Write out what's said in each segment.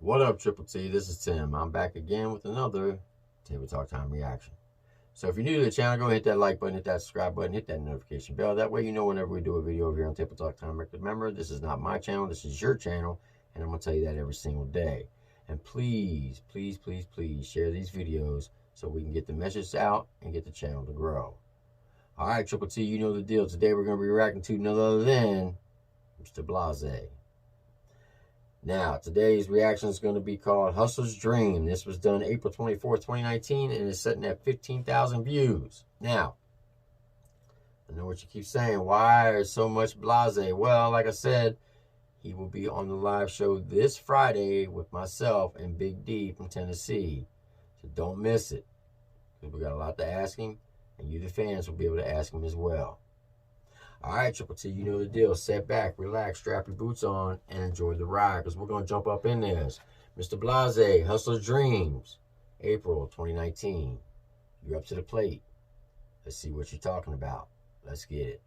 What up, Triple T? This is Tim. I'm back again with another Table Talk Time reaction. So if you're new to the channel, go ahead and hit that like button, hit that subscribe button, hit that notification bell. That way you know whenever we do a video over here on Table Talk Time. Remember, this is not my channel, this is your channel, and I'm going to tell you that every single day. And please, please, please, please share these videos so we can get the message out and get the channel to grow. All right, Triple T, you know the deal. Today we're going to be reacting to none other than Mr. Blase. Now, today's reaction is going to be called Hustler's Dream. This was done April 24th, 2019, and it's sitting at 15,000 views. Now, I know what you keep saying. Why is so much Blase? Well, like I said, he will be on the live show this Friday with myself and Big D from Tennessee. So don't miss it, because we got a lot to ask him, and you, the fans, will be able to ask him as well. All right, Triple T, you know the deal. Sit back, relax, strap your boots on, and enjoy the ride, because we're going to jump up in this. Mr. Blase, Hustler's Dreams, April 2019. You're up to the plate. Let's see what you're talking about. Let's get it.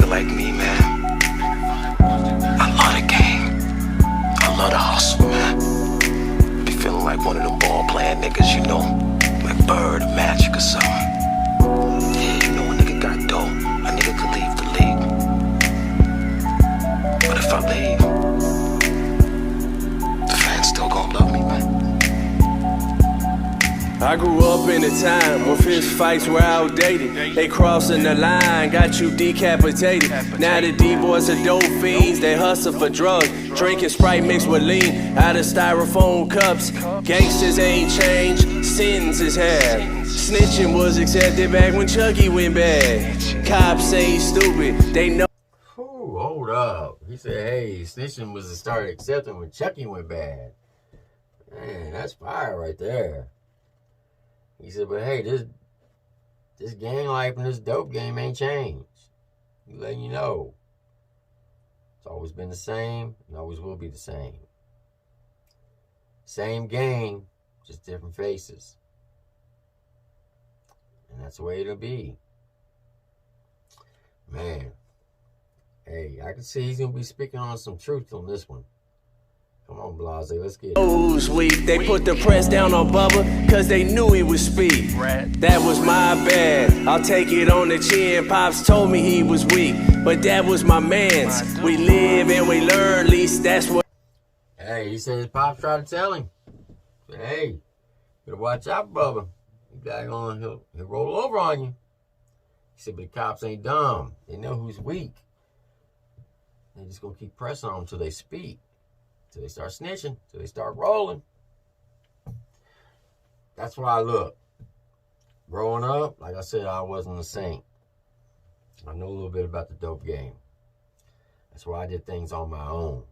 Like me, man. I love the game. I love the hustle, man. Be feeling like one of them ball playing niggas, you know, like Bird or Magic or something. Yeah, you know, a nigga got dope. A nigga could leave the league. But if I leave, the fans still gonna love me, man. I grew up in a time when fist fights were outdated. They crossing the line, got you decapitated. Now the D-boys are dope fiends, they hustle for drugs. Drinking Sprite mixed with lean out of styrofoam cups. Gangsters ain't changed, sins is half. Snitching was accepted back when Chucky went bad. Cops ain't stupid, they know. Ooh, hold up. He said, hey, snitching was to start accepting when Chucky went bad. Man, that's fire right there. He said, but hey, this gang life and this dope game ain't changed. He letting you know. It's always been the same and always will be the same. Same game, just different faces. And that's the way it'll be. Man. Hey, I can see he's going to be speaking on some truth on this one. Come on, Blase, let's get it. Who's weak? They put the press down on Bubba, cause they knew he was speed. That was my bad, I'll take it on the chin. Pops told me he was weak, but that was my man's. We live and we learn, at least that's what. Hey, he said his pops tried to tell him. Said, hey, better watch out, Bubba. He'll roll over on you. He said, but the cops ain't dumb. They know who's weak. They're just gonna keep pressing on them until they speak. Till they start snitching, till they start rolling. That's why I look. Growing up, like I said, I wasn't a saint. I know a little bit about the dope game. That's why I did things on my own.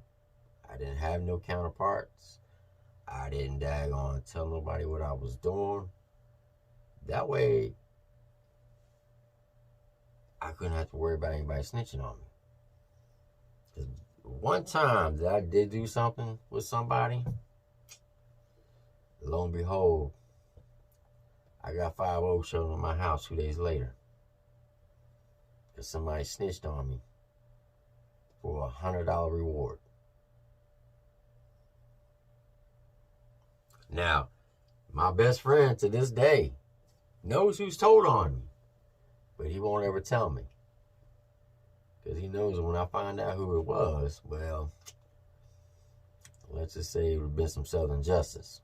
I didn't have no counterparts. I didn't daggone tell nobody what I was doing. That way, I couldn't have to worry about anybody snitching on me. One time that I did do something with somebody, lo and behold, I got 5-0 shown in my house 2 days later. Because somebody snitched on me for a $100 reward. Now, my best friend to this day knows who's told on me, but he won't ever tell me. Because he knows when I find out who it was, well, let's just say it would have been some Southern justice.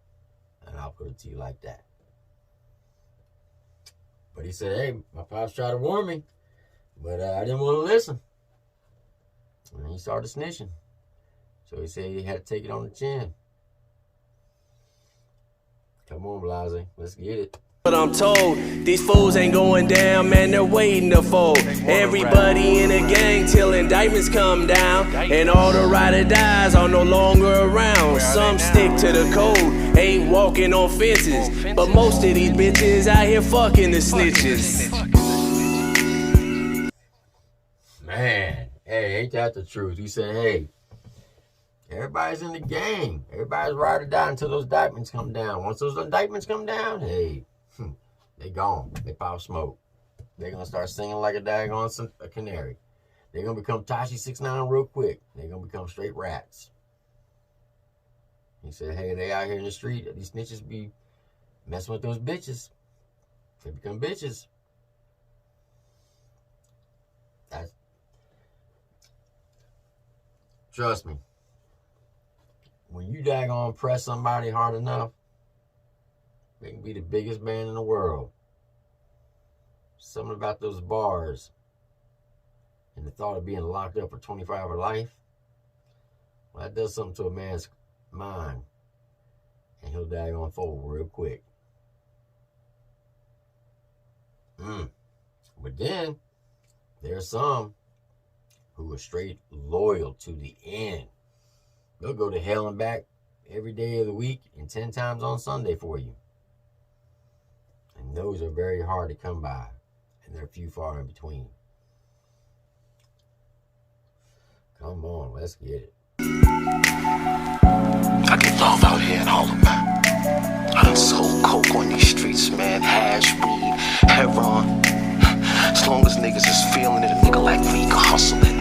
And I'll put it to you like that. But he said, hey, my pops tried to warn me, but I didn't want to listen. And he started snitching. So he said he had to take it on the chin. Come on, Blase, let's get it. But I'm told these fools ain't going down, man, they're waiting to fold. Everybody in the gang till indictments come down, and all the ride or dies are no longer around. Some stick to the code, ain't walking on fences, but most of these bitches out here fucking the snitches. Man, hey, ain't that the truth? He said, hey, everybody's in the game. Everybody's ride or die until those indictments come down. Once those indictments come down, hey, they gone. They pop smoke. They're going to start singing like a daggone a canary. They're going to become Tashi 6ix9ine real quick. They're going to become straight rats. He said, hey, they out here in the street. These snitches be messing with those bitches. They become bitches. Trust me. When you daggone press somebody hard enough, they can be the biggest man in the world. Something about those bars and the thought of being locked up for 25 or life, well, that does something to a man's mind, and he'll daggone fold real quick. But then there's some who are straight loyal to the end. They'll go to hell and back every day of the week and 10 times on Sunday for you. And those are very hard to come by, and they're few far in between. Come on, let's get it. I get love out here in Harlem, man. I done sold coke on these streets, man. Hash, weed, heroin. As long as niggas is feeling it, a nigga like me can hustle it.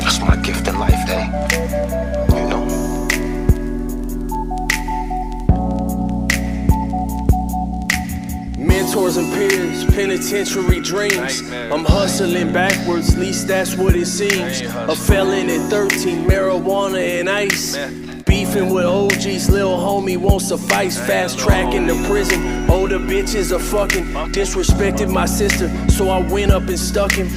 That's my gift in life, eh? You know? Mentors and peers, penitentiary dreams. I'm hustling backwards, least that's what it seems. A felon at 13, marijuana and ice. Beefing with OGs, lil' homie won't suffice. Fast tracking to prison, older bitches are fucking. Disrespected my sister, so I went up and stuck him.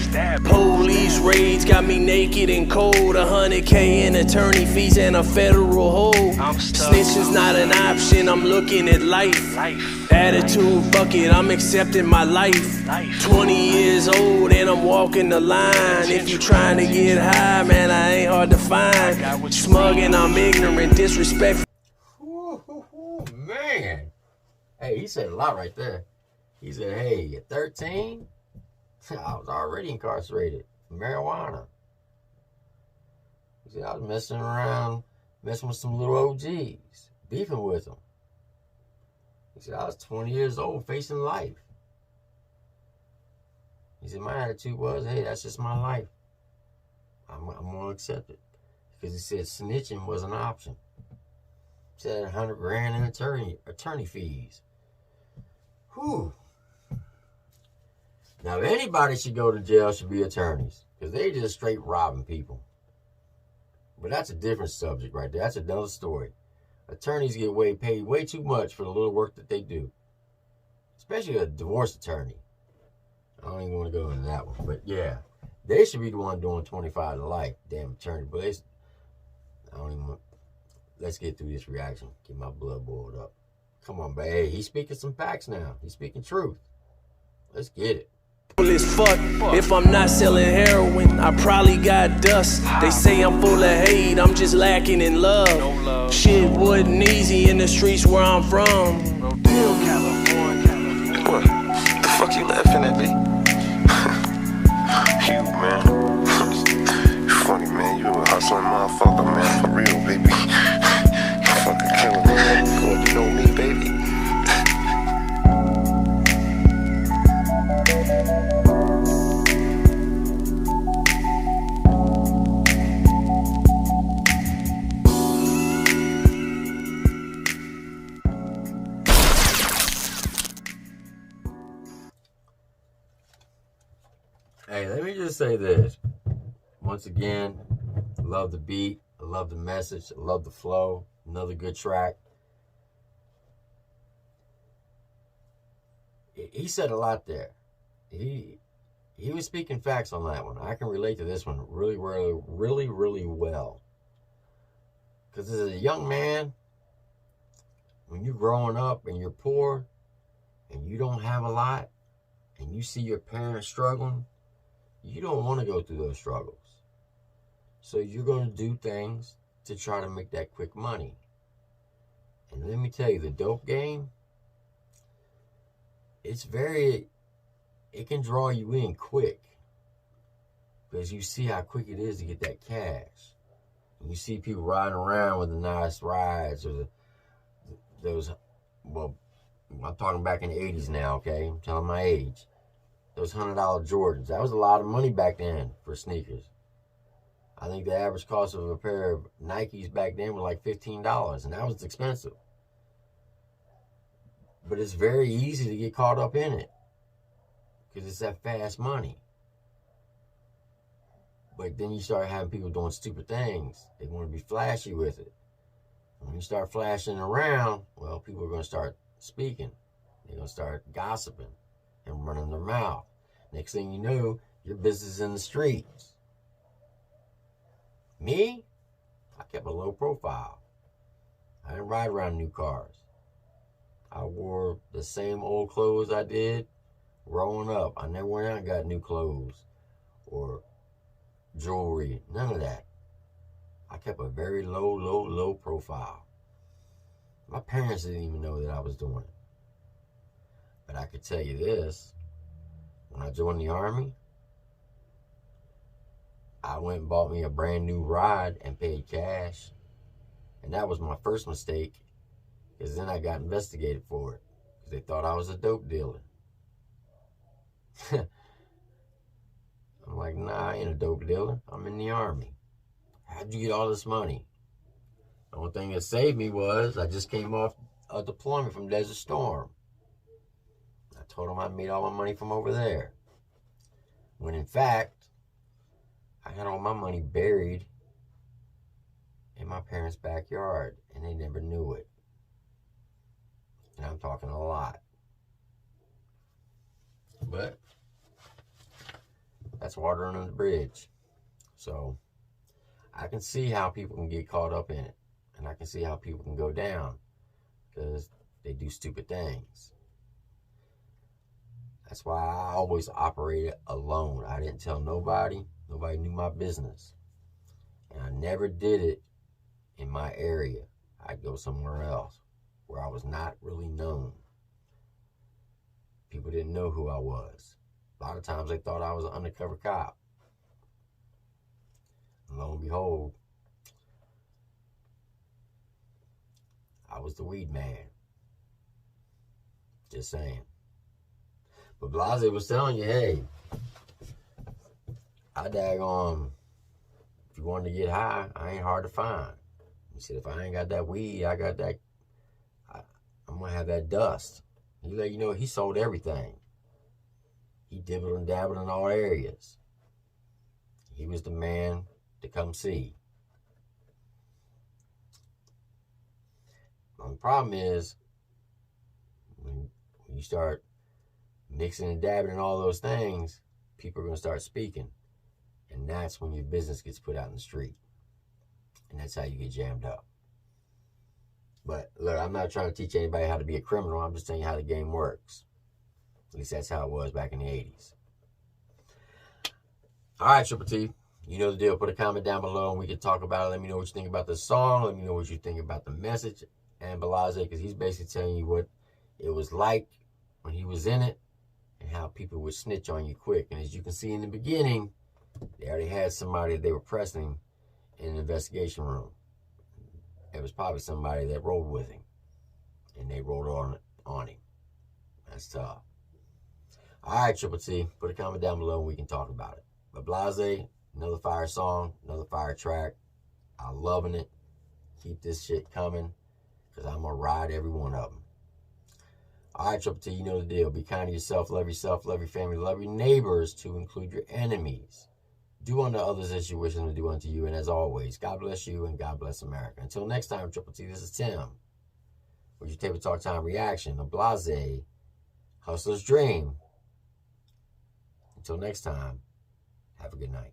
Police raids got me naked and cold. 100K in attorney fees and a federal hold. Snitching's not an option, I'm looking at life. Attitude, fuck it, I'm accepting my life. 20 years old and I'm walking the line. If you trying to get high, man, I ain't hard to find. Smug and I'm ignorant, disrespectful. Man. Hey, he said a lot right there. He said, hey, at 13, I was already incarcerated for marijuana. He said, I was messing around, messing with some little OGs, beefing with them. He said, I was 20 years old, facing life. He said, my attitude was, hey, that's just my life. I'm going to accept it. Because he said snitching was an option. He said 100 grand in attorney fees. Whew. Now, if anybody should go to jail, should be attorneys. Because they just straight robbing people. But that's a different subject right there. That's another story. Attorneys get paid way too much for the little work that they do. Especially a divorce attorney. I don't even want to go into that one. But yeah, they should be the one doing 25 to life. Damn attorney. But I don't even want... Let's get through this reaction. Get my blood boiled up. Come on, babe. Hey, he's speaking some facts now. He's speaking truth. Let's get it. As fuck. If I'm not selling heroin, I probably got dust. They say I'm full of hate, I'm just lacking in love. Shit wasn't easy in the streets where I'm from. What? The fuck you laughing at me? You, man. You funny, man. You a hustling motherfucker, man. For real, baby. You fucking killing me, man. You know me, baby. Hey, let me just say this. Once again, I love the beat. I love the message. I love the flow. Another good track. He said a lot there. He was speaking facts on that one. I can relate to this one really well. Because as a young man, when you're growing up and you're poor and you don't have a lot and you see your parents struggling, you don't want to go through those struggles. So you're going to do things to try to make that quick money. And let me tell you, the dope game, it can draw you in quick because you see how quick it is to get that cash. And you see people riding around with the nice rides or well, I'm talking back in the 80s now, okay? I'm telling my age. Those $100 Jordans, that was a lot of money back then for sneakers. I think the average cost of a pair of Nikes back then was like $15, and that was expensive. But it's very easy to get caught up in it because it's that fast money. But then you start having people doing stupid things. They want to be flashy with it. When you start flashing around, well, people are going to start speaking. They're going to start gossiping and running their mouth. Next thing you know, your business is in the streets. Me, I kept a low profile. I didn't ride around new cars. I wore the same old clothes I did growing up. I never went out and got new clothes or jewelry, none of that. I kept a very low profile. My parents didn't even know that I was doing it. But I could tell you this, when I joined the Army, I went and bought me a brand new ride and paid cash. And that was my first mistake, because then I got investigated for it, because they thought I was a dope dealer. I'm like, nah, I ain't a dope dealer. I'm in the Army. How'd you get all this money? The only thing that saved me was I just came off a deployment from Desert Storm. I told them I made all my money from over there. When in fact, I had all my money buried in my parents' backyard, and they never knew it. And I'm talking a lot. But that's water under the bridge. So I can see how people can get caught up in it. And I can see how people can go down because they do stupid things. That's why I always operated alone. I didn't tell nobody. Nobody knew my business. And I never did it in my area. I'd go somewhere else where I was not really known. People didn't know who I was. A lot of times they thought I was an undercover cop. And lo and behold, I was the weed man. Just saying. But Blase was telling you, hey, I daggone, if you wanted to get high, I ain't hard to find. He said, if I ain't got that weed, I got that, I'm going to have that dust. He let you know he sold everything. He dibbled and dabbled in all areas. He was the man to come see. The problem is, when you start mixing and dabbing and all those things, people are going to start speaking. And that's when your business gets put out in the street. And that's how you get jammed up. But look, I'm not trying to teach anybody how to be a criminal. I'm just telling you how the game works. At least that's how it was back in the 80s. All right, Triple T. You know the deal. Put a comment down below and we can talk about it. Let me know what you think about the song. Let me know what you think about the message. And Blase, because he's basically telling you what it was like when he was in it and how people would snitch on you quick. And as you can see in the beginning, they already had somebody they were pressing in an investigation room. It was probably somebody that rolled with him. And they rolled on him. That's tough. All right, Triple T. Put a comment down below and we can talk about it. But Blase, another fire song, another fire track. I'm loving it. Keep this shit coming because I'm going to ride every one of them. All right, Triple T, you know the deal. Be kind to yourself, love your family, love your neighbors to include your enemies. Do unto others as you wish them to do unto you. And as always, God bless you and God bless America. Until next time, Triple T, this is Tim with your Table Talk Time reaction of Blase, Hustler's Dream. Until next time, have a good night.